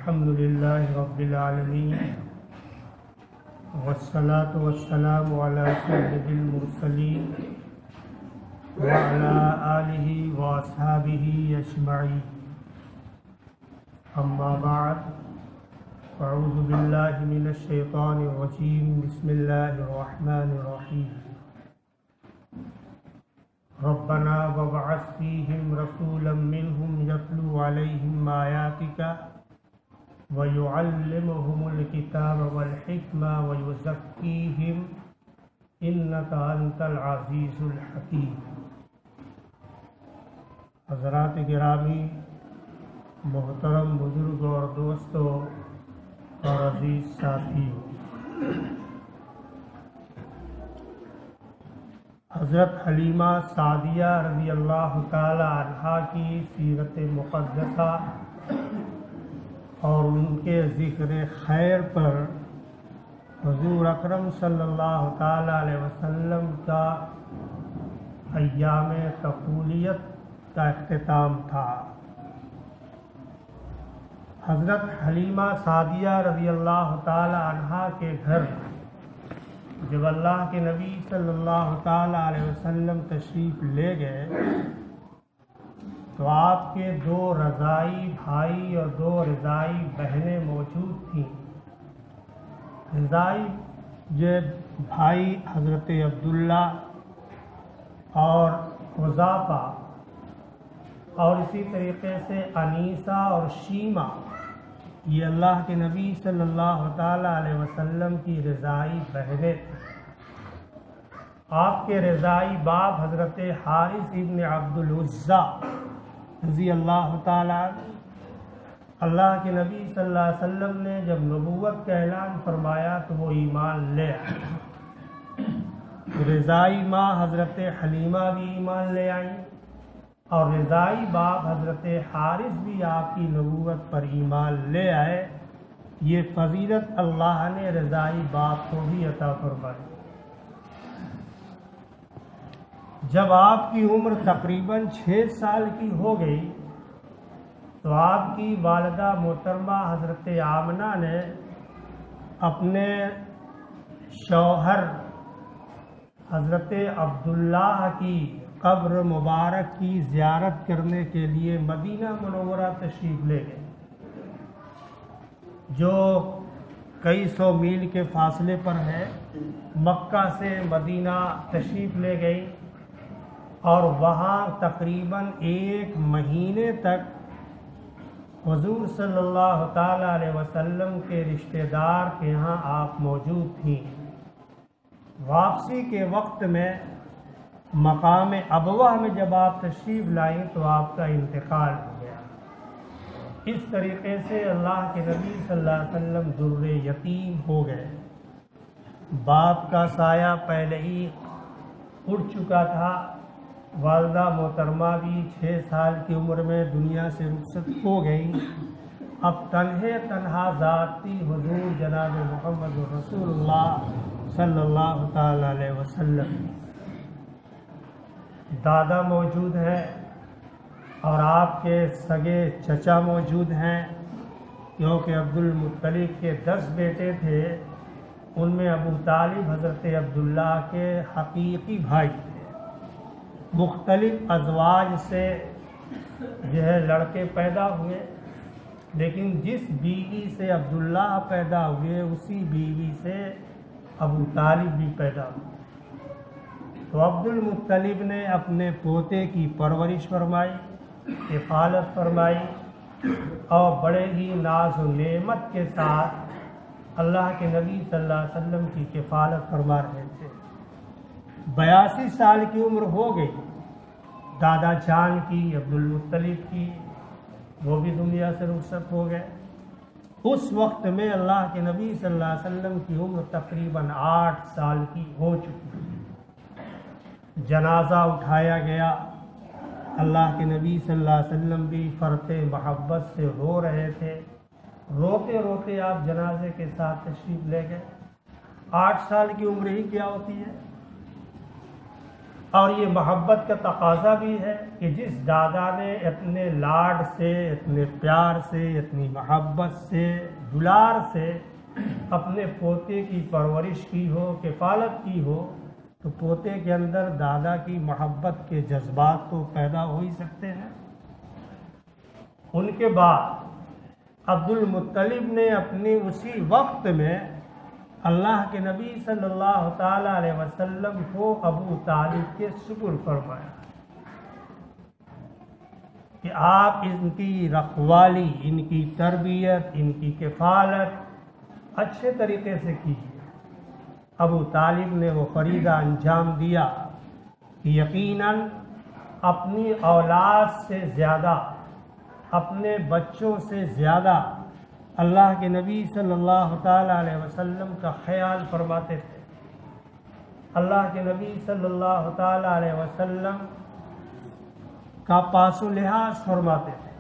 الحمد للہ رب العالمین والصلاة والسلام علی سید المرسلین وعلی آلہ واصحابہ اجمعین، اما بعد، اعوذ باللہ من الشیطان الرجیم، بسم اللہ الرحمن الرحیم۔ ربنا وابعث فیہم رسولا منہم یتلو علیہم آیاتک وَيُعَلِّمُهُمُ الْكِتَابَ وَالْحِكْمَةَ وَيُزَكِّيهِمْ إِنَّكَ أَنْتَ الْعَزِيزُ الْحَكِيمُ۔ حضرات گرامی، محترم بزرگ اور دوستوں اور عزیز ساتھیوں، حضرت حلیمہ سعدیہ رضی اللہ تعالی عنہا کی سیرت مقدسہ اور ان کے ذکر خیر پر حضور اکرم صلی اللہ تعالی علیہ وسلم کا ایام طفولیت کا اختتام تھا۔ حضرت حلیمہ سعدیہ رضی اللہ تعالی عنہا کے گھر جب اللہ کے نبی صلی اللہ تعالی علیہ وسلم تشریف لے گئے تو آپ کے 2 رضائی بھائی اور 2 رضائی بہنیں موجود تھیں۔ رضائی بھائی حضرت عبداللہ اور حذافہ اور اسی طریقے سے انیسہ اور شیمہ، یہ اللہ کے نبی صلی اللہ تعالی علیہ وسلم کی رضائی بہنیں تھیں۔ آپ کے رضائی باپ حضرت حارث ابن عبد العزیٰ رضی اللہ تعالیٰ عنہ، اللہ کے نبی صلی اللہ علیہ وسلم نے جب نبوت کا اعلان فرمایا تو وہ ایمان لے آئے۔ رضائی ماں حضرت حلیمہ بھی ایمان لے آئیں اور رضائی باپ حضرت حارث بھی آپ کی نبوت پر ایمان لے آئے۔ یہ فضیلت اللہ نے رضائی باپ کو بھی عطا فرمائی۔ جب آپ کی عمر تقریباً 6 سال کی ہو گئی تو آپ کی والدہ محترمہ حضرت آمنہ نے اپنے شوہر حضرت عبداللہ کی قبر مبارک کی زیارت کرنے کے لیے مدینہ منورہ تشریف لے گئے، جو کئی 100 میل کے فاصلے پر ہے۔ مکہ سے مدینہ تشریف لے گئی اور وہاں تقریباً 1 مہینے تک حضور صلی اللہ تعالی علیہ وسلم کے رشتہ دار کے ہاں آپ موجود تھیں۔ واپسی کے وقت میں مقام ابوہ میں جب آپ تشریف لائیں تو آپ کا انتقال ہو گیا۔ اس طریقے سے اللہ کے نبی صلی اللہ علیہ وسلم ذر یتیم ہو گئے۔ باپ کا سایہ پہلے ہی اڑ چکا تھا، والدہ محترمہ بھی 6 سال کی عمر میں دنیا سے رخصت ہو گئی۔ اب تنہا ذات تھی حضور جناب محمد رسول اللہ صلی اللہ تعالی علیہ وسلم۔ دادا موجود ہیں اور آپ کے سگے چچا موجود ہیں، کیونکہ عبد المطلب کے 10 بیٹے تھے، ان میں ابو طالب حضرت عبداللہ کے حقیقی بھائی تھے۔ مختلف ازواج سے لڑکے پیدا ہوئے، لیکن جس بیوی سے عبداللہ پیدا ہوئے اسی بیوی سے ابو طالب بھی پیدا ہوئے۔ تو عبد المطلب نے اپنے پوتے کی پرورش فرمائی، کفالت فرمائی اور بڑے ہی ناز و نعمت کے ساتھ اللہ کے نبی صلی اللہ علیہ وسلم کی کفالت فرما رہے تھے۔ 82 سال کی عمر ہو گئی دادا جان کی، عبد المطلب کی، وہ بھی دنیا سے رخصت ہو گئے۔ اس وقت میں اللہ کے نبی صلی اللہ علیہ وسلم کی عمر تقریباً 8 سال کی ہو چکی تھی۔ جنازہ اٹھایا گیا، اللہ کے نبی صلی اللہ علیہ وسلم بھی فرط محبت سے رو رہے تھے۔ روتے روتے آپ جنازے کے ساتھ تشریف لے گئے۔ 8 سال کی عمر ہی کیا ہوتی ہے؟ اور یہ محبت کا تقاضا بھی ہے کہ جس دادا نے اتنے لاڈ سے، اتنے پیار سے، اتنی محبت سے، دلار سے اپنے پوتے کی پرورش کی ہو، کفالت کی ہو، تو پوتے کے اندر دادا کی محبت کے جذبات تو پیدا ہو ہی سکتے ہیں۔ ان کے بعد عبد المطلب نے اپنے اسی وقت میں اللہ کے نبی صلی اللہ تعالی علیہ وسلم کو ابو طالب کے سپرد فرمایا کہ آپ ان کی رکھوالی، ان کی تربیت، ان کی کفالت اچھے طریقے سے کیجیے۔ ابو طالب نے وہ فریضہ انجام دیا کہ یقیناً اپنی اولاد سے زیادہ، اپنے بچوں سے زیادہ اللہ کے نبی صلی اللہ تعالی علیہ وسلم کا خیال فرماتے تھے۔ اللہ کے نبی صلی اللہ تعالی علیہ وسلم کا پاس و لحاظ فرماتے تھے،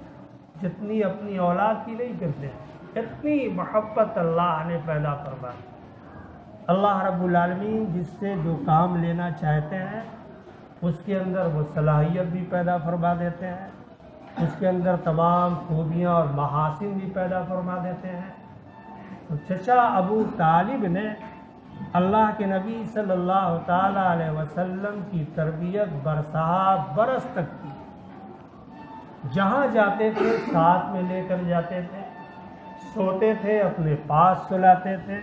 جتنی اپنی اولاد کی نہیں کرتے، اتنی محبت اللہ نے پیدا فرمائی۔ اللہ رب العالمین جس سے جو کام لینا چاہتے ہیں اس کے اندر وہ صلاحیت بھی پیدا فرما دیتے ہیں، اس کے اندر تمام خوبیاں اور محاسن بھی پیدا فرما دیتے ہیں۔ تو چچا ابو طالب نے اللہ کے نبی صلی اللہ تعالی علیہ وسلم کی تربیت برسات برس تک کی۔ جہاں جاتے تھے ساتھ میں لے کر جاتے تھے، سوتے تھے اپنے پاس سلاتے تھے،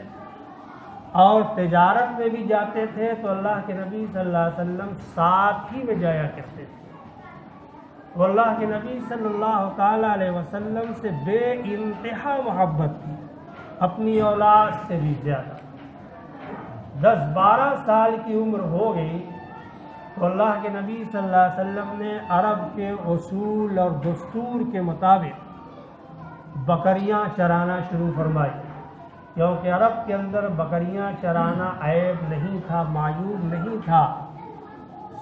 اور تجارت میں بھی جاتے تھے تو اللہ کے نبی صلی اللہ علیہ وسلم ساتھ ہی میں جایا کرتے تھے۔ وہ اللہ کے نبی صلی اللہ تعالی علیہ وسلم سے بے انتہا محبت کی، اپنی اولاد سے بھی زیادہ۔ 10-12 سال کی عمر ہو گئی تو اللہ کے نبی صلی اللہ علیہ وسلم نے عرب کے اصول اور دستور کے مطابق بکریاں چرانا شروع فرمائی، کیونکہ عرب کے اندر بکریاں چرانا عیب نہیں تھا، معیوب نہیں تھا۔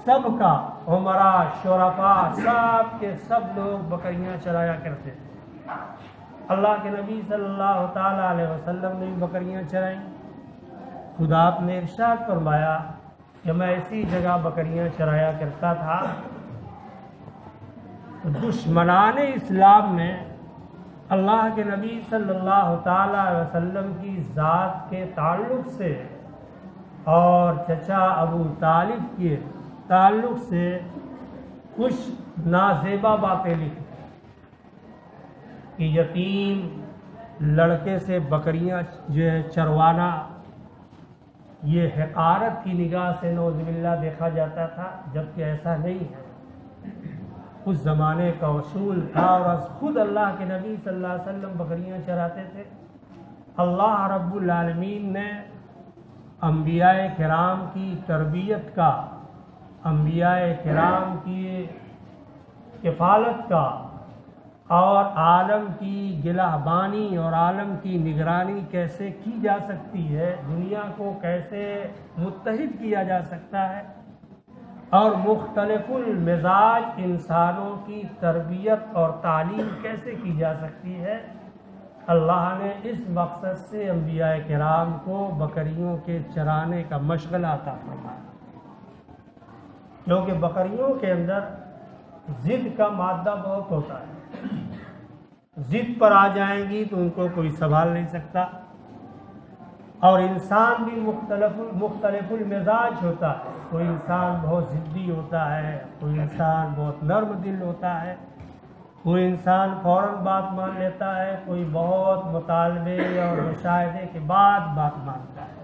سب کا عمراء، شرفاء، سب کے سب لوگ بکریاں چرایا کرتے تھے۔ اللہ کے نبی صلی اللہ تعالی علیہ وسلم نے بکریاں چرائیں۔ خدا آپ نے ارشاد فرمایا کہ میں اسی جگہ بکریاں چرایا کرتا تھا۔ دشمنان اسلام نے اللہ کے نبی صلی اللہ تعالی علیہ وسلم کی ذات کے تعلق سے اور چچا ابو طالب کے تعلق سے کچھ نازیبا باتیں لکھی کہ یتیم لڑکے سے بکریاں جو ہے چروانا، یہ حقارت کی نگاہ سے نعوذ باللہ دیکھا جاتا تھا، جبکہ ایسا نہیں ہے۔ اس زمانے کا اصول تھا، اور خود اللہ کے نبی صلی اللہ علیہ وسلم بکریاں چراتے تھے۔ اللہ رب العالمین نے انبیاء کرام کی تربیت کا، انبیاء کرام کی کفالت کا، اور عالم کی گلہبانی اور عالم کی نگرانی کیسے کی جا سکتی ہے، دنیا کو کیسے متحد کیا جا سکتا ہے، اور مختلف المزاج انسانوں کی تربیت اور تعلیم کیسے کی جا سکتی ہے، اللہ نے اس مقصد سے انبیاء کرام کو بکریوں کے چرانے کا مشغلہ عطا فرمایا، کیونکہ بکریوں کے اندر ضد کا مادہ بہت ہوتا ہے۔ ضد پر آ جائیں گی تو ان کو کوئی سنبھال نہیں سکتا، اور انسان بھی مختلف المزاج ہوتا ہے۔ کوئی انسان بہت ضدی ہوتا ہے، کوئی انسان بہت نرم دل ہوتا ہے، کوئی انسان فوراً بات مان لیتا ہے، کوئی بہت مطالبے اور مشاہدے کے بعد بات مانتا ہے۔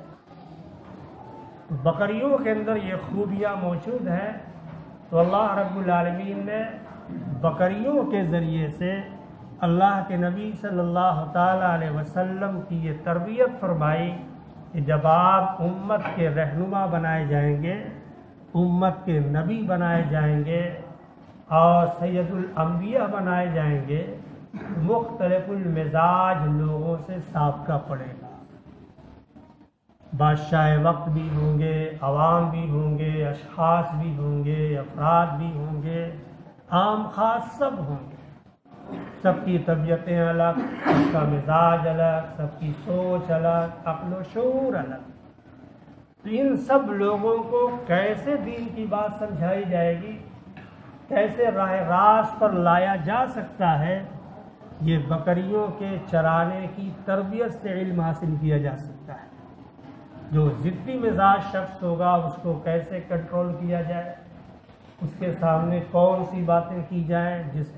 بکریوں کے اندر یہ خوبیاں موجود ہیں، تو اللہ رب العالمین نے بکریوں کے ذریعے سے اللہ کے نبی صلی اللہ تعالی علیہ وسلم کی یہ تربیت فرمائی کہ جب آپ امت کے رہنما بنائے جائیں گے، امت کے نبی بنائے جائیں گے اور سید الانبیاء بنائے جائیں گے، مختلف المزاج لوگوں سے سابقہ پڑے گا۔ بادشاہ وقت بھی ہوں گے، عوام بھی ہوں گے، اشخاص بھی ہوں گے، افراد بھی ہوں گے، عام خاص سب ہوں گے۔ سب کی طبیعتیں الگ، سب کا مزاج الگ، سب کی سوچ الگ، عقل و شعور الگ۔ تو ان سب لوگوں کو کیسے دین کی بات سمجھائی جائے گی، کیسے راہ راست پر لایا جا سکتا ہے؟ یہ بکریوں کے چرانے کی تربیت سے علم حاصل کیا جا سکتا ہے۔ جو ضدی مزاج شخص ہوگا اس کو کیسے کنٹرول کیا جائے، اس کے سامنے کون سی باتیں کی جائیں جس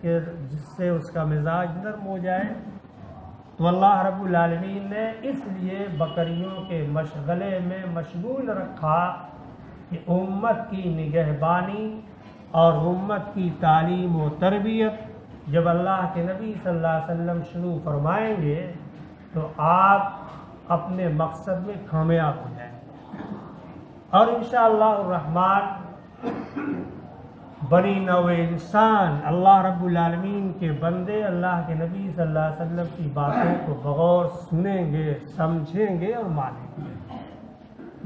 سے اس کا مزاج نرم ہو جائے۔ تو اللہ رب العالمین نے اس لیے بکریوں کے مشغلے میں مشغول رکھا کہ امت کی نگہبانی اور امت کی تعلیم و تربیت جب اللہ کے نبی صلی اللہ علیہ وسلم شروع فرمائیں گے تو آپ اپنے مقصد میں کامیاب ہو جائیں گے، اور انشاءاللہ الرحمن بنی نوع انسان اللہ رب العالمین کے بندے اللہ کے نبی صلی اللہ علیہ وسلم کی باتوں کو بغور سنیں گے، سمجھیں گے اور مانیں گے۔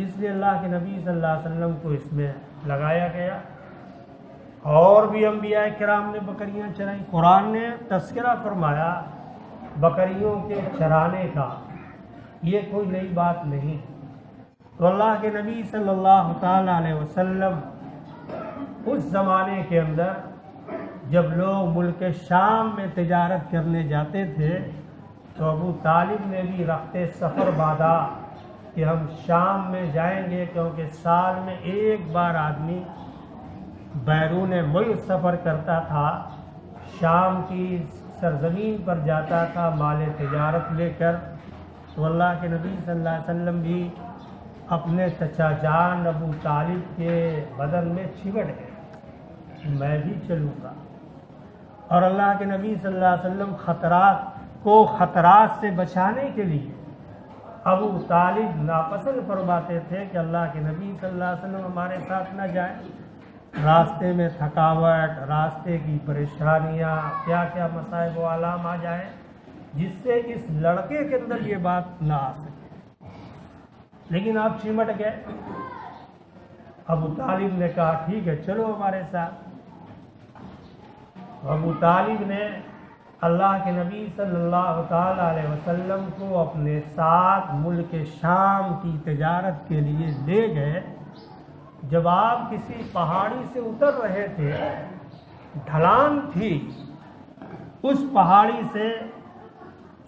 اس لیے اللہ کے نبی صلی اللہ علیہ وسلم کو اس میں لگایا گیا۔ اور بھی انبیاء کرام نے بکریاں چرائیں، قرآن نے تذکرہ فرمایا بکریوں کے چرانے کا، یہ کوئی نئی بات نہیں۔ تو اللہ کے نبی صلی اللہ تعالی علیہ وسلم اس زمانے کے اندر جب لوگ ملک شام میں تجارت کرنے جاتے تھے تو ابو طالب نے بھی رخت سفر باندھا کہ ہم شام میں جائیں گے، کیونکہ سال میں ایک بار آدمی بیرون ملک سفر کرتا تھا، شام کی سرزمین پر جاتا تھا مال تجارت لے کر۔ تو اللہ کے نبی صلی اللہ علیہ وسلم بھی اپنے چچا جان ابو طالب کے بدن میں چمٹ گئے، میں بھی چلوں گا۔ اور اللہ کے نبی صلی اللہ علیہ وسلم خطرات سے بچانے کے لیے ابو طالب ناپسند فرماتے تھے کہ اللہ کے نبی صلی اللہ علیہ وسلم ہمارے ساتھ نہ جائیں، راستے میں تھکاوٹ، راستے کی پریشانیاں، کیا کیا مصائب و آلام آ جائیں جس سے اس لڑکے کے اندر یہ بات نہ آ سکے۔ لیکن آپ چمٹ گئے۔ ابو طالب نے کہا ٹھیک ہے چلو ہمارے ساتھ۔ ابو طالب نے اللہ کے نبی صلی اللہ تعالی علیہ وسلم کو اپنے ساتھ ملک شام کی تجارت کے لیے لے گئے۔ جب آپ کسی پہاڑی سے اتر رہے تھے، ڈھلان تھی، اس پہاڑی سے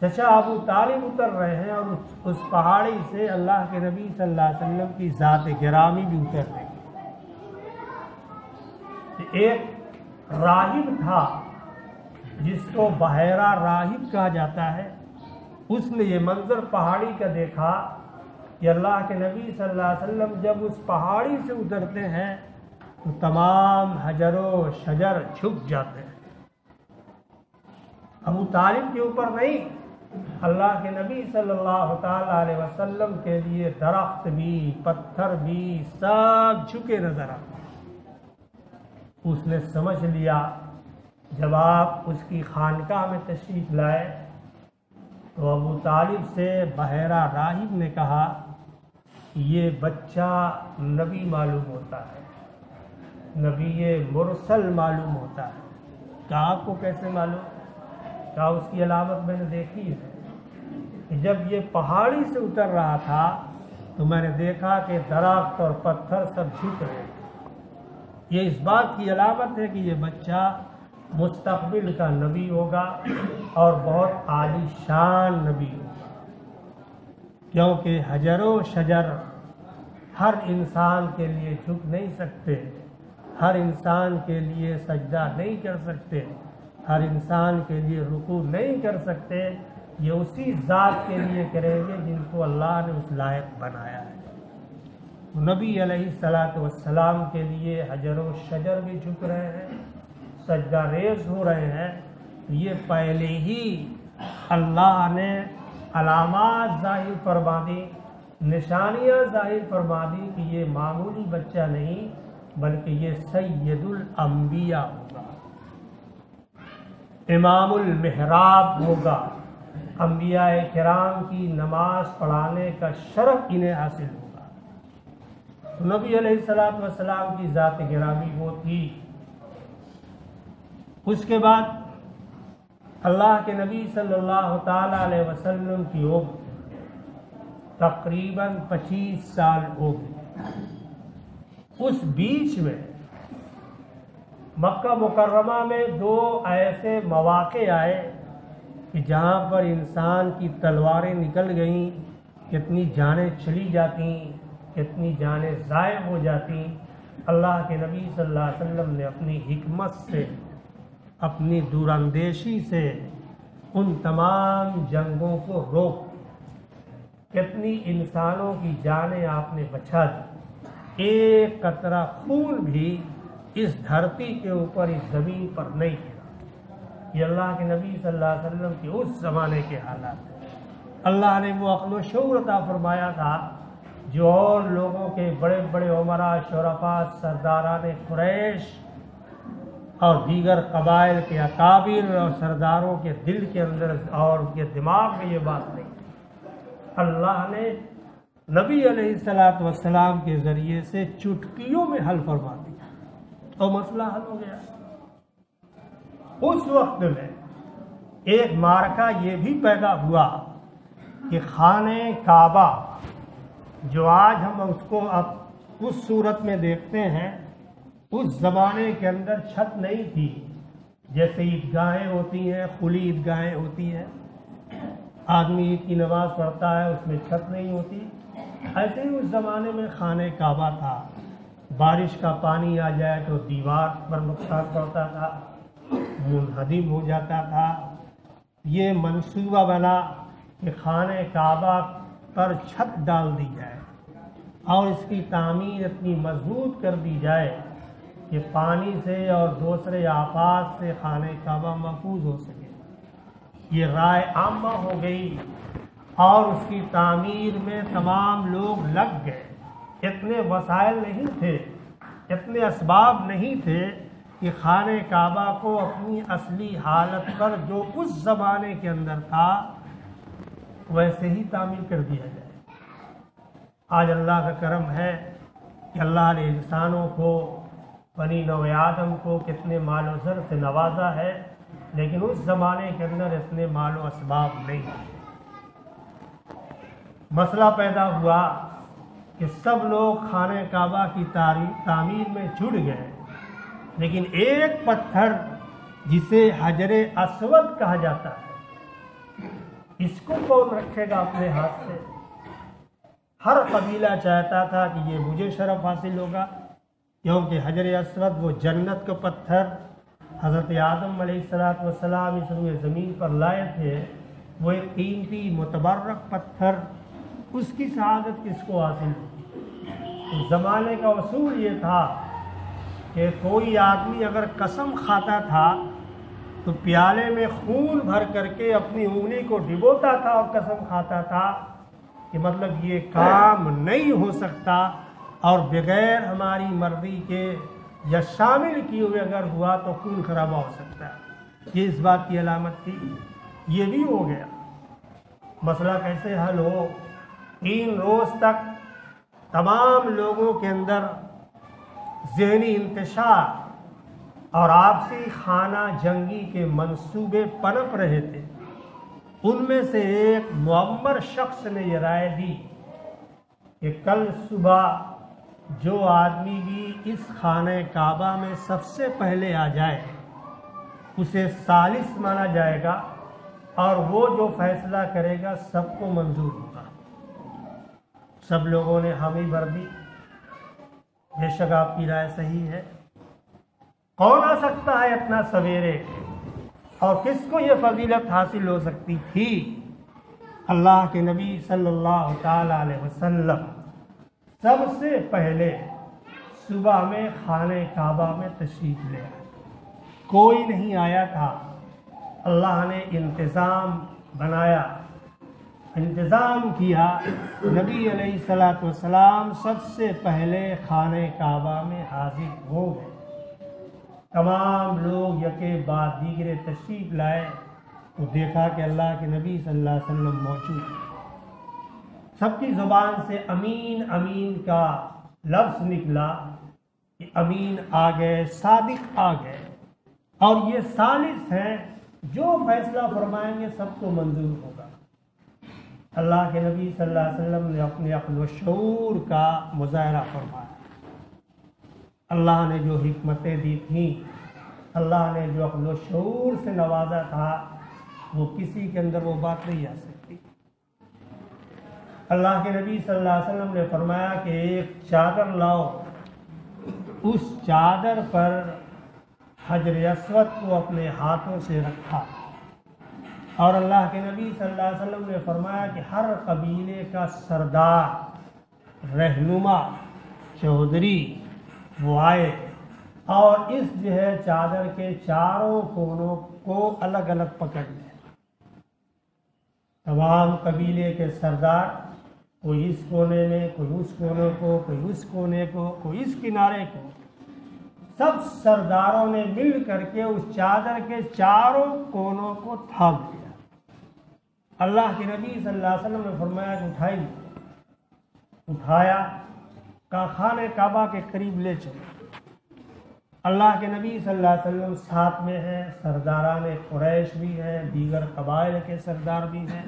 چچا ابو طالب اتر رہے ہیں اور اس پہاڑی سے اللہ کے نبی صلی اللہ علیہ وسلم کی ذات گرامی بھی اتر رہی ہے۔ ایک راہب تھا جس کو بحیرہ راہب کہا جاتا ہے، اس نے یہ منظر پہاڑی کا دیکھا کہ اللہ کے نبی صلی اللہ علیہ وسلم جب اس پہاڑی سے اترتے ہیں تو تمام حجر و شجر جھک جاتے ہیں۔ ابو طالب کے اوپر نہیں، اللہ کے نبی صلی اللہ تعالی علیہ وسلم کے لیے درخت بھی پتھر بھی سب جھکے نظر آتے۔ اس نے سمجھ لیا، جب آپ اس کی خانقاہ میں تشریف لائے تو ابو طالب سے بحیرہ راہب نے کہا یہ بچہ نبی معلوم ہوتا ہے، نبی مرسل معلوم ہوتا ہے۔ کہا آپ کو کیسے معلوم؟ کہا اس کی علامت میں نے دیکھی ہے کہ جب یہ پہاڑی سے اتر رہا تھا تو میں نے دیکھا کہ درخت اور پتھر سب جھک رہے تھے۔ یہ اس بات کی علامت ہے کہ یہ بچہ مستقبل کا نبی ہوگا اور بہت عالی شان نبی ہوگا، کیونکہ حجر و شجر ہر انسان کے لیے جھک نہیں سکتے، ہر انسان کے لیے سجدہ نہیں کر سکتے، ہر انسان کے لیے رکوع نہیں کر سکتے، یہ اسی ذات کے لیے کریں گے جن کو اللہ نے اس لائق بنایا ہے۔ نبی علیہ الصلوۃ والسلام کے لیے حجر و شجر بھی جھک رہے ہیں، سجدہ ریز ہو رہے ہیں، یہ پہلے ہی اللہ نے علامات ظاہر فرما دی، نشانیاں ظاہر فرما دی کہ یہ معمولی بچہ نہیں بلکہ یہ سید الانبیاء ہوگا، امام المحراب ہوگا، انبیاء کرام کی نماز پڑھانے کا شرف انہیں حاصل ہوگا۔ تو نبی علیہ الصلوۃ والسلام کی ذات گرامی وہ تھی۔ اس کے بعد اللہ کے نبی صلی اللہ تعالی علیہ وسلم کی عمر تقریباً 25 سال ہو گئی۔ اس بیچ میں مکہ مکرمہ میں دو ایسے مواقع آئے کہ جہاں پر انسان کی تلواریں نکل گئیں، کتنی جانیں چلی جاتی، کتنی جانیں ضائع ہو جاتی۔ اللہ کے نبی صلی اللہ علیہ وسلم نے اپنی حکمت سے، اپنی دور اندیشی سے ان تمام جنگوں کو روک، کتنی انسانوں کی جانیں آپ نے بچا دی۔ ایک قطرہ خون بھی اس دھرتی کے اوپر، اس زمین پر نہیں گرا۔ یہ اللہ کے نبی صلی اللہ علیہ وسلم کے اس زمانے کے حالات ہیں۔ اللہ نے وہ عقل و شعور عطا فرمایا تھا جو اور لوگوں کے بڑے بڑے عمراء، شرفاء، سرداران قریش اور دیگر قبائل کے اکابر اور سرداروں کے دل کے اندر اور ان کے دماغ میں یہ بات نہیں۔ اللہ نے نبی علیہ الصلوۃ والسلام کے ذریعے سے چٹکیوں میں حل فرما دیا اور مسئلہ حل ہو گیا۔ اس وقت میں ایک معرکہ یہ بھی پیدا ہوا کہ خانہ کعبہ جو آج ہم اس کو اب اس صورت میں دیکھتے ہیں، اس زمانے کے اندر چھت نہیں تھی۔ جیسے عیدگاہیں ہوتی ہیں، کھلی عیدگاہیں ہوتی ہیں، آدمی عید کی نماز پڑھتا ہے، اس میں چھت نہیں ہوتی، ایسے ہی اس زمانے میں خانہ کعبہ تھا۔ بارش کا پانی آ جائے تو دیوار پر نقصان پڑتا تھا، منہدم ہو جاتا تھا۔ یہ منصوبہ بنا کہ خانہ کعبہ پر چھت ڈال دی جائے اور اس کی تعمیر اتنی مضبوط کر دی جائے کہ پانی سے اور دوسرے آفات سے خانہ کعبہ محفوظ ہو سکے۔ یہ رائے عامہ ہو گئی اور اس کی تعمیر میں تمام لوگ لگ گئے۔ اتنے وسائل نہیں تھے، اتنے اسباب نہیں تھے کہ خانہ کعبہ کو اپنی اصلی حالت پر جو اس زمانے کے اندر تھا ویسے ہی تعمیر کر دیا جائے۔ آج اللہ کا کرم ہے کہ اللہ نے انسانوں کو، بنی نوع آدم کو کتنے مال و زر سے نوازا ہے، لیکن اس زمانے کے اندر اتنے مال و اسباب نہیں تھے۔ مسئلہ پیدا ہوا کہ سب لوگ خانہ کعبہ کی تعمیر میں جڑ گئے، لیکن ایک پتھر جسے حجر اسود کہا جاتا ہے، اس کو کون رکھے گا اپنے ہاتھ سے؟ ہر قبیلہ چاہتا تھا کہ یہ مجھے شرف حاصل ہوگا، کیونکہ حجر اسود وہ جنت کا پتھر حضرت آدم علیہ السلام اس روئے زمین پر لائے تھے، وہ ایک قیمتی متبرک پتھر، اس کی سعادت کس کو حاصل ہوگی؟ اس زمانے کا اصول یہ تھا کہ کوئی آدمی اگر قسم کھاتا تھا تو پیالے میں خون بھر کر کے اپنی انگلی کو ڈبوتا تھا اور قسم کھاتا تھا کہ مطلب یہ کام نہیں ہو سکتا، اور بغیر ہماری مرضی کے یا شامل کیے ہوئے اگر ہوا تو خون خرابہ ہو سکتا ہے۔ یہ اس بات کی علامت تھی۔ یہ بھی ہو گیا۔ مسئلہ کیسے حل ہو؟ 3 روز تک تمام لوگوں کے اندر ذہنی انتشار اور آپسی خانہ جنگی کے منصوبے پنپ رہے تھے۔ ان میں سے ایک معمر شخص نے یہ رائے دی کہ کل صبح جو آدمی بھی اس خانہ کعبہ میں سب سے پہلے آ جائے اسے ثالث مانا جائے گا، اور وہ جو فیصلہ کرے گا سب کو منظور ہوگا۔ سب لوگوں نے حامی بھر دی۔ بے شک آپ کی رائے صحیح ہے۔ کون آ سکتا ہے اتنا سویرے، اور کس کو یہ فضیلت حاصل ہو سکتی تھی؟ اللہ کے نبی صلی اللہ تعالی علیہ وسلم سب سے پہلے صبح میں خانہ کعبہ میں تشریف لے آئے۔ کوئی نہیں آیا تھا۔ اللہ نے انتظام بنایا، انتظام کیا۔ نبی علیہ الصلوۃ والسلام سب سے پہلے خانہ کعبہ میں حاضر ہو گئے۔ تمام لوگ یکے بعد دیگرے تشریف لائے تو دیکھا کہ اللہ کے نبی صلی اللہ علیہ وسلم موجود ہیں۔ سب کی زبان سے امین امین کا لفظ نکلا کہ امین آ گئے، صادق آ گئے، اور یہ ثالث ہیں، جو فیصلہ فرمائیں گے سب کو منظور ہوگا۔ اللہ کے نبی صلی اللہ علیہ وسلم نے اپنے عقل و شعور کا مظاہرہ فرمایا۔ اللہ نے جو حکمتیں دی تھیں، اللہ نے جو عقل و شعور سے نوازا تھا، وہ کسی کے اندر وہ بات نہیں آ سکتی۔ اللہ کے نبی صلی اللہ علیہ وسلم نے فرمایا کہ ایک چادر لاؤ، اس چادر پر حجر اسود کو اپنے ہاتھوں سے رکھا، اور اللہ کے نبی صلی اللہ علیہ وسلم نے فرمایا کہ ہر قبیلے کا سردار، رہنما، چودھری وہ آئے اور اس جو ہے چادر کے چاروں کونوں کو الگ الگ پکڑ لے۔ تمام قبیلے کے سردار، کوئی اس کونے میں، کوئی اس کونے کو، کوئی اس کونے کو، کوئی اس کنارے کو، سب سرداروں نے مل کر کے اس چادر کے چاروں کونوں کو تھام دیا۔ اللہ کے نبی صلی اللہ علیہ وسلم نے فرمایا کہ اٹھایا، خانہ کعبہ کے قریب لے چلو۔ اللہ کے نبی صلی اللہ علیہ وسلم ساتھ میں ہیں، سرداران قریش بھی ہیں، دیگر قبائل کے سردار بھی ہیں۔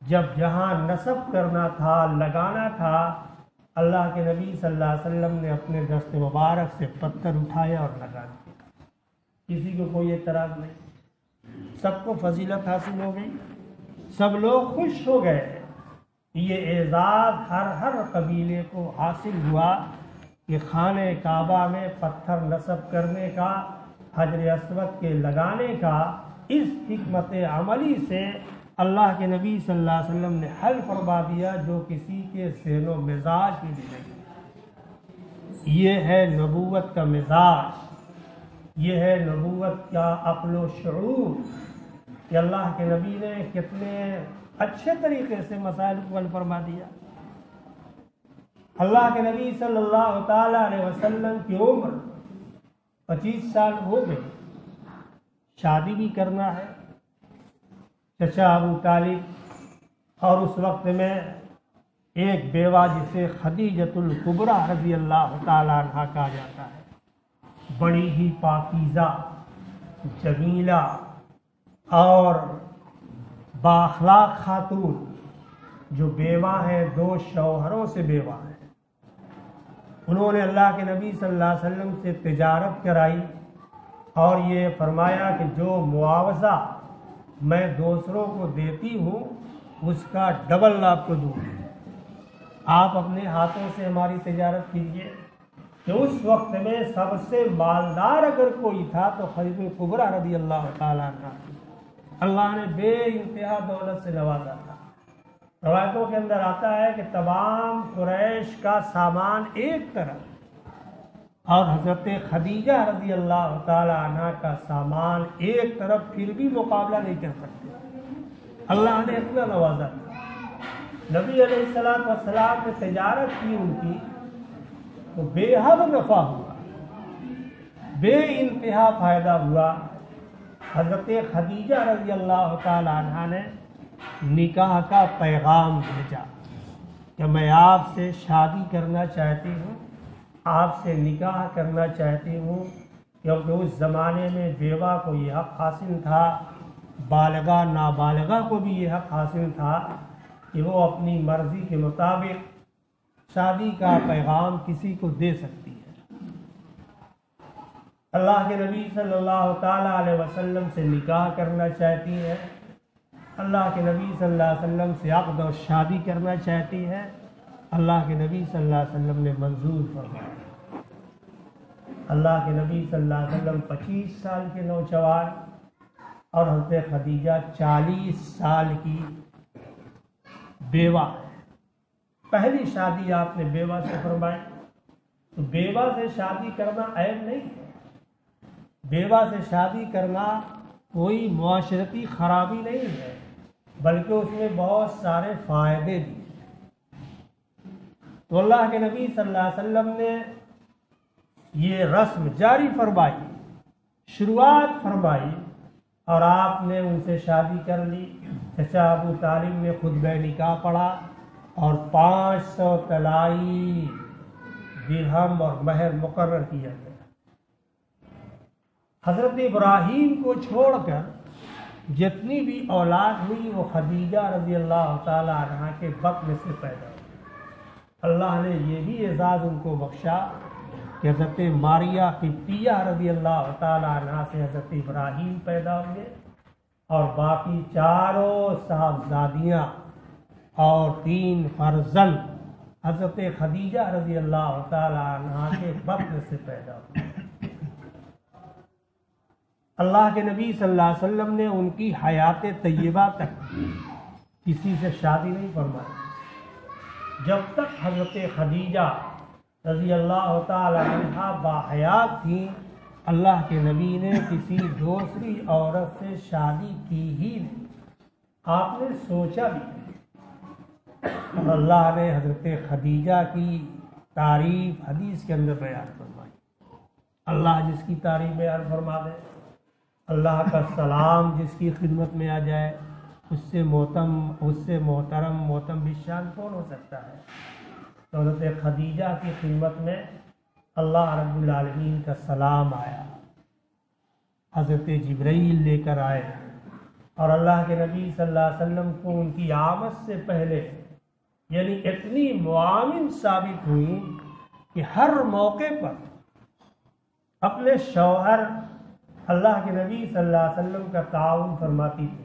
جب جہاں نصب کرنا تھا، لگانا تھا، اللہ کے نبی صلی اللہ علیہ وسلم نے اپنے دست مبارک سے پتھر اٹھایا اور لگا دیا۔ کسی کو کوئی اعتراض نہیں، سب کو فضیلت حاصل ہو گئی، سب لوگ خوش ہو گئے۔ یہ اعزاز ہر قبیلے کو حاصل ہوا کہ خانہ کعبہ میں پتھر نصب کرنے کا، حجر اسود کے لگانے کا، اس حکمت عملی سے اللہ کے نبی صلی اللہ علیہ وسلم نے حل فرما دیا جو کسی کے ذہن و مزاج میں نہیں۔ یہ ہے نبوت کا مزاج، یہ ہے نبوت کا عقل و شعور کہ اللہ کے نبی نے کتنے اچھے طریقے سے مسائل کو حل فرما دیا۔ اللہ کے نبی صلی اللہ تعالی علیہ وسلم کی عمر 25 سال ہو گئی، شادی بھی کرنا ہے۔ چچا ابو طالب اور اس وقت میں ایک بیوہ جسے خدیجۃ الکبریٰ رضی اللہ تعالی عنہ کہا جاتا ہے، بڑی ہی پاکیزہ، جمیلہ اور بااخلاق خاتون، جو بیوہ ہیں، 2 شوہروں سے بیوہ ہیں۔ انہوں نے اللہ کے نبی صلی اللہ علیہ وسلم سے تجارت کرائی اور یہ فرمایا کہ جو معاوضہ میں دوسروں کو دیتی ہوں اس کا ڈبل آپ کو دوں، آپ اپنے ہاتھوں سے ہماری تجارت کیجیے۔ کہ اس وقت میں سب سے مالدار اگر کوئی تھا تو خدیجہ کبریٰ رضی اللہ تعالیٰ عنہ، اللہ نے بے انتہا دولت سے نوازا تھا۔ روایتوں کے اندر آتا ہے کہ تمام قریش کا سامان ایک طرف اور حضرت خدیجہ رضی اللہ تعالی عنہ کا سامان ایک طرف، پھر بھی مقابلہ نہیں کر سکتے۔ اللہ نے اتنا نوازا تھا۔ نبی علیہ السلام نے تجارت کی ان کی تو بے حد نفع ہوا، بے انتہا فائدہ ہوا۔ حضرت خدیجہ رضی اللہ تعالی عنہ نے نکاح کا پیغام بھیجا کہ میں آپ سے شادی کرنا چاہتی ہوں، آپ سے نکاح کرنا چاہتی ہوں، کیونکہ اس زمانے میں بیوہ کو یہ حق حاصل تھا، بالغہ نابالغہ کو بھی یہ حق حاصل تھا کہ وہ اپنی مرضی کے مطابق شادی کا پیغام کسی کو دے سکتی ہے۔ اللہ کے نبی صلی اللہ تعالی علیہ وسلم سے نکاح کرنا چاہتی ہے، اللہ کے نبی صلی اللہ علیہ وسلم سے عقد اور شادی کرنا چاہتی ہے، اللہ کے نبی صلی اللہ علیہ وسلم نے منظور فرمایا۔ اللہ کے نبی صلی اللہ علیہ وسلم 25 سال کے نوجوان اور حضرت خدیجہ 40 سال کی بیوہ، پہلی شادی آپ نے بیوہ سے فرمائی۔ تو بیوہ سے شادی کرنا عیب نہیں ہے، بیوہ سے شادی کرنا کوئی معاشرتی خرابی نہیں ہے، بلکہ اس میں بہت سارے فائدے بھی ہیں۔ تو اللہ کے نبی صلی اللہ علیہ وسلم نے یہ رسم جاری فرمائی، شروعات فرمائی، اور آپ نے ان سے شادی کر لی۔ چچا ابو طالب نے خطبہ نکاح پڑھا اور 500 طلائی درہم اور مہر مقرر کیا گیا۔ حضرت ابراہیم کو چھوڑ کر جتنی بھی اولاد ہوئی وہ خدیجہ رضی اللہ تعالی عنہ کے بطن سے پیدا ہوئی۔ اللہ نے یہ بھی اعزاز ان کو بخشا کہ حضرت ماریہ قبطیہ رضی اللہ تعالی عنہ سے حضرت ابراہیم پیدا ہوئے، اور باقی چاروں صاحبزادیاں اور 3 فرزند حضرت خدیجہ رضی اللہ تعالی عنہ کے بطن سے پیدا ہوئے۔ اللہ کے نبی صلی اللہ علیہ وسلم نے ان کی حیات طیبہ تک کسی سے شادی نہیں فرمائی۔ جب تک حضرت خدیجہ رضی اللہ تعالی عنہ باحیات تھیں، اللہ کے نبی نے کسی دوسری عورت سے شادی کی ہی نہیں، آپ نے سوچا بھی نہیں۔ اور اللہ نے حضرت خدیجہ کی تعریف حدیث کے اندر بیان فرمائی۔ اللہ جس کی تعریف بیان فرما دے، اللہ کا سلام جس کی خدمت میں آ جائے، اس سے محترم موتم بشان کون ہو سکتا ہے؟ تو حضرت خدیجہ کی خدمت میں اللہ رب العالمین کا سلام آیا، حضرت جبرائیل لے کر آئے، اور اللہ کے نبی صلی اللہ علیہ وسلم کو ان کی آمد سے پہلے یعنی اتنی معاون ثابت ہوئی کہ ہر موقع پر اپنے شوہر اللہ کے نبی صلی اللہ علیہ وسلم کا تعاون فرماتی تھی،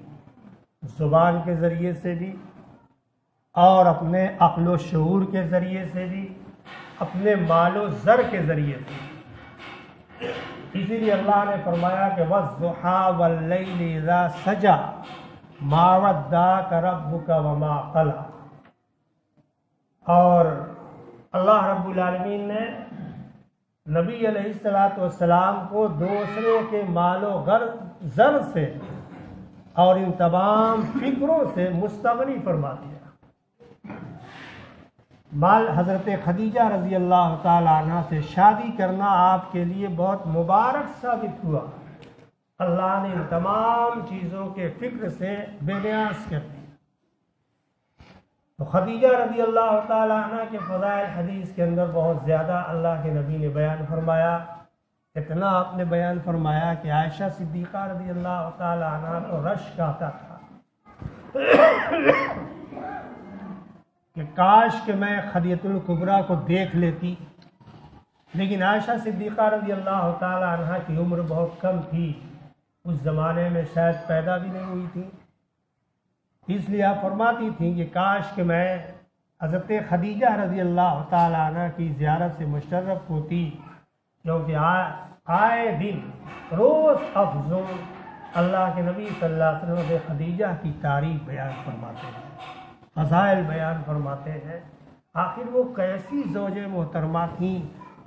زبان کے ذریعے سے بھی اور اپنے عقل و شعور کے ذریعے سے بھی، اپنے مال و زر کے ذریعے سے۔ اسی لیے اللہ نے فرمایا کہ وَالضُّحَىٰ وَاللَّيْلِ إِذَا سَجَىٰ مَا وَدَّعَكَ رَبُّكَ وَمَا قَلَىٰ۔ اور اللہ رب العالمین نے نبی علیہ الصلوۃ والسلام کو دوسرے کے مال و زر سے اور ان تمام فکروں سے مستغنی فرما دیا۔ حضرت خدیجہ رضی اللہ تعالی عنہ سے شادی کرنا آپ کے لیے بہت مبارک ثابت ہوا۔ اللہ نے ان تمام چیزوں کے فکر سے بے نیاز کر دیا۔ تو خدیجہ رضی اللہ تعالی عنہ کے فضائل حدیث کے اندر بہت زیادہ اللہ کے نبی نے بیان فرمایا۔ اتنا آپ نے بیان فرمایا کہ عائشہ صدیقہ رضی اللہ تعالی عنہ کو رشک آتا تھا کہ کاش کہ میں خدیجہ الکبریٰ کو دیکھ لیتی، لیکن عائشہ صدیقہ رضی اللہ تعالی عنہ کی عمر بہت کم تھی، اس زمانے میں شاید پیدا بھی نہیں ہوئی تھی، اس لیے آپ فرماتی تھیں کہ کاش کہ میں حضرت خدیجہ رضی اللہ تعالی عنہ کی زیارت سے مشرف ہوتی، کیونکہ آئے دن روز افزوں اللہ کے نبی صلی اللہ علیہ وسلم خدیجہ کی تعریف بیان فرماتے ہیں، فضائل بیان فرماتے ہیں۔ آخر وہ کیسی زوج محترمہ تھیں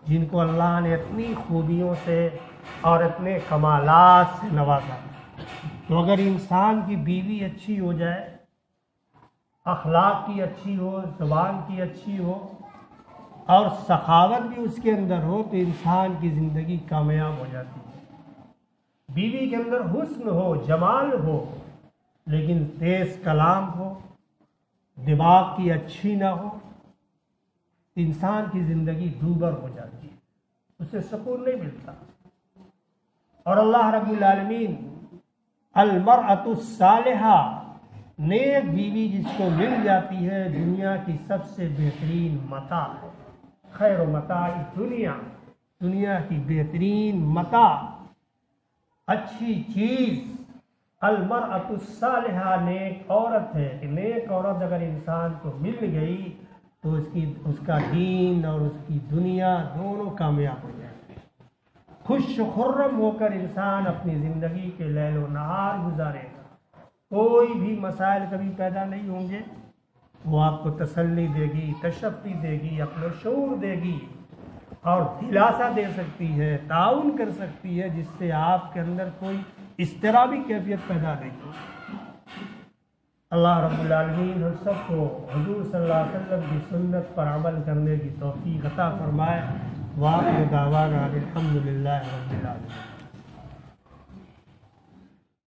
جن کو اللہ نے اتنی خوبیوں سے اور اتنے کمالات سے نوازا۔ تو اگر انسان کی بیوی اچھی ہو جائے، اخلاق کی اچھی ہو، زبان کی اچھی ہو اور سخاوت بھی اس کے اندر ہو، تو انسان کی زندگی کامیاب ہو جاتی ہے۔ بیوی کے اندر حسن ہو، جمال ہو، لیکن تیز کلام ہو، دماغ کی اچھی نہ ہو، انسان کی زندگی دوبر ہو جاتی ہے، اسے سکون نہیں ملتا۔ اور اللہ رب العالمین المرأۃ الصالحہ، نیک بیوی جس کو مل جاتی ہے، دنیا کی سب سے بہترین متاع ہے، خیر متاع دنیا، دنیا کی بہترین متاع، اچھی چیز المرأۃ الصالحہ نیک عورت ہے کہ نیک عورت اگر انسان کو مل گئی تو اس کا دین اور اس کی دنیا دونوں کامیاب ہو جائے، خوش خرم ہو کر انسان اپنی زندگی کے لیل و نہار گزارے گا، کوئی بھی مسائل کبھی پیدا نہیں ہوں گے، وہ آپ کو تسلی دے گی، تشفی دے گی، عقل و شعور دے گی اور دلاسا دے سکتی ہے، تعاون کر سکتی ہے، جس سے آپ کے اندر کوئی اضطرابی کیفیت پیدا نہیں ہو۔ اللہ رب العالمین ہم سب کو حضور صلی اللہ علیہ وسلم کی سنت پر عمل کرنے کی توفیق عطا فرمائے۔ وآخر دعوانا الحمد للہ رب العالمین۔